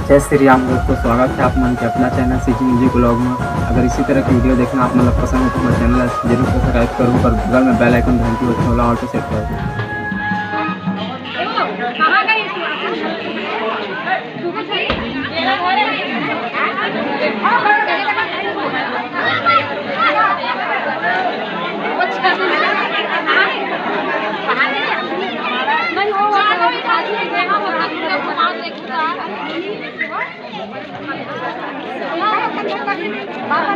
जय श्री राम दोस्तों, स्वागत है आप मन के अपना चैनल सीजी म्यूजिक ब्लॉग में। अगर इसी तरह की वीडियो देखना आप मतलब पसंद है तो मेरे चैनल जरूर सब्सक्राइब करूँ और बगल में बेल आइकन घंटी और छोला ऑटो सेट कर दूँ। बाबा